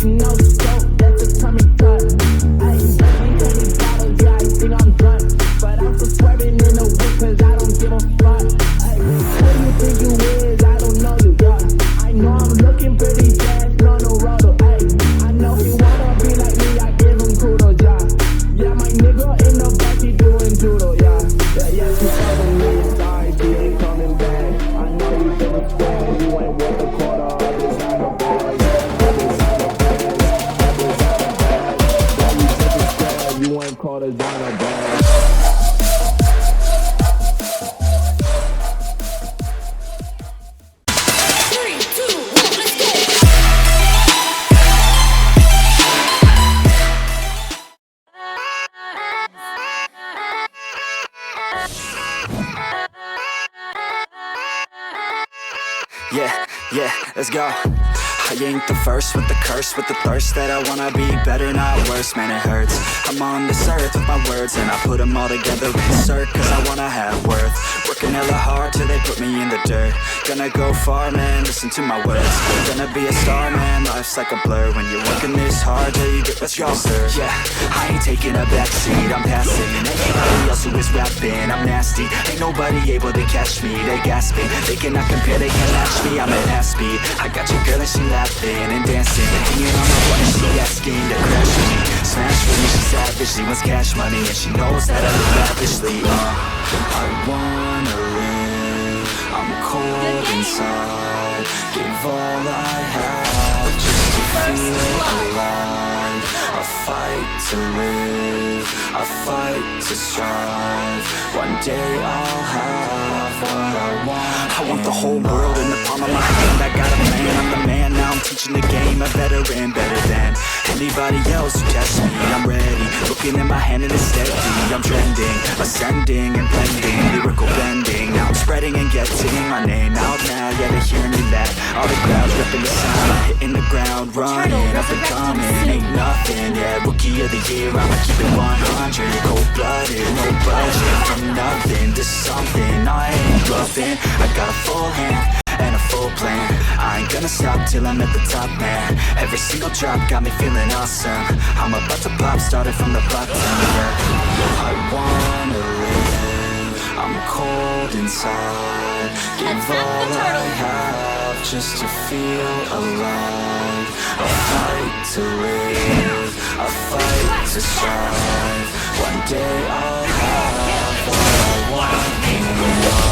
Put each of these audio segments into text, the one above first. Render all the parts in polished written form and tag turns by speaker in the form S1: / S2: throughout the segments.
S1: No scope, that's a tummy tuck. Ay, drinking candy bottles, yeah, I think I'm drunk. But I'm still swerving in the whip, cause I don't give a fuck. Ay, who you think you is? I don't know you, yeah. I know I'm looking pretty fast on the road, ay. I know he wanna be like me, I give him kudos, yeah. Yeah, my nigga in the back, he doing judo, yeah. Yeah, she telling me sorry, she ain't coming back. I know you feeling scared, you ain't worth a quarter of this out of bag. You ain't caught us down a bag.
S2: Yeah, let's go. I ain't the first with the curse, with the thirst that I wanna be better, not worse, man it hurts. I'm on this earth with my words and I put them all together, insert, cause I wanna have worth. Working hella hard till they put me in the dirt. Gonna go far, man, listen to my words. Gonna be a star, man, life's like a blur. When you're working this hard till you get what you deserve. Yeah, I ain't taking a backseat, I'm passing. Ain't nobody else who is rapping, I'm nasty. Ain't nobody able to catch me, they gasping. They cannot compare, they can't match me, I'm at half speed. I got your girl and she laughing and dancing, hanging on my butt, she asking to crash with me. Smash with me, she's savage, she wants cash money, and she knows that I live lavishly. I wanna live, I'm cold inside. Give all I have just to feel alive. I fight to live, I fight to strive. One day I'll have what I want. I want the whole world in the palm of my hand. I got a plan, I'm the man. Now I'm teaching the game, a veteran, better than anybody else who tests me. I'm ready, looking in my hand and it's steady. I'm trending, ascending and blending, lyrical bending. Now I'm spreading and getting my name out now. Yeah, they're hearing me back. All the crowds repping the sound. I'm hitting the ground running, up and coming, ain't nothing. Yeah, rookie of the year, I'ma keep it 100. Cold-blooded, no budget. From nothing to something, I ain't bluffing. I got a full hand and a full plan. I ain't gonna stop till I'm at the top, man. Every single drop got me feeling awesome. I'm about to pop, started from the bottom, yeah. I wanna live, I'm cold inside. Give all I have just to feel alive. I fight to live, I fight to strive. One day I'll have what I want in life.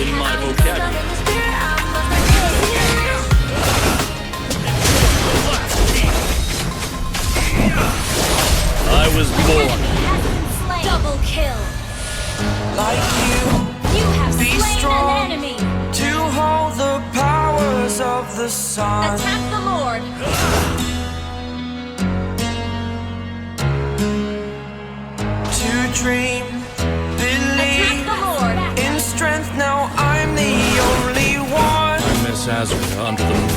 S3: in my vocabulary. I was born.
S4: Double kill.
S5: Like
S4: You have
S5: Be
S4: slain
S5: strong.
S4: an enemy.
S5: to hold the powers of the sun.
S4: Attack the Lord.
S5: To dream,
S4: Attack
S5: believe
S4: the Lord.
S5: in strength. Now I'm the only one.
S3: I miss Azria under the